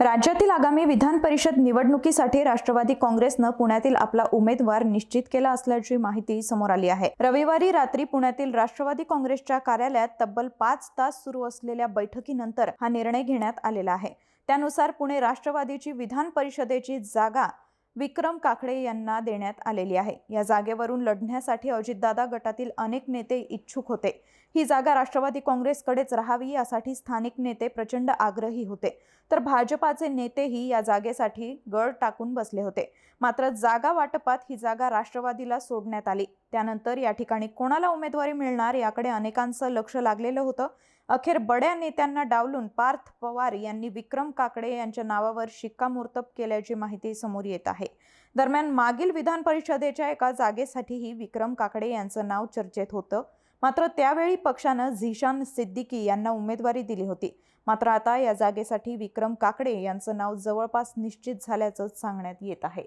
राज्यातील आगामी विधान परिषद निवडणुकीसाठी राष्ट्रवादी काँग्रेसनं पुण्यातील आपला उमेदवार निश्चित केला असल्याची माहिती समोर आली आहे। रविवारी रात्री पुण्यातील राष्ट्रवादी काँग्रेसच्या कार्यालयात तब्बल 5 तास सुरू असलेल्या बैठकीनंतर हा निर्णय घेण्यात आलेला आहे। त्यानुसार पुणे राष्ट्रवादीची विधान परिषदेची जागा विक्रम काकडे यांना देण्यात आलेली आहे। या जागेवरून लढण्यासाठी अजितदादा गटातील अनेक नेते इच्छुक होते। ही जागा राष्ट्रवादी काँग्रेसकडेच राहावी यासाठी स्थानिक नेते प्रचंड आग्रही होते, तर भाजपाचे नेतेही या जागेसाठी गळ टाकून बसले होते। मात्र जागा वाटपात ही जागा राष्ट्रवादीला सोडण्यात आली। त्यानंतर या ठिकाणी कोणाला उमेदवारी मिळणार याकडे अनेकांचं लक्ष लागलेलं होतं। अखेर बड्या नेत्यांना डावलून पार्थ पवार यांनी विक्रम काकडे यांच्या नावावर शिक्कामोर्तब केल्याची माहिती समोर येत आहे। दरम्यान मागील विधान परिषदेच्या एका जागेसाठीही विक्रम काकडे यांचं नाव चर्चेत होतं। मात्र त्यावेळी पक्षानं झिशान सिद्दीकी यांना उमेदवारी दिली होती। मात्र आता या जागेसाठी विक्रम काकडे यांचं नाव जवळपास निश्चित झाल्याचं सांगण्यात येत आहे।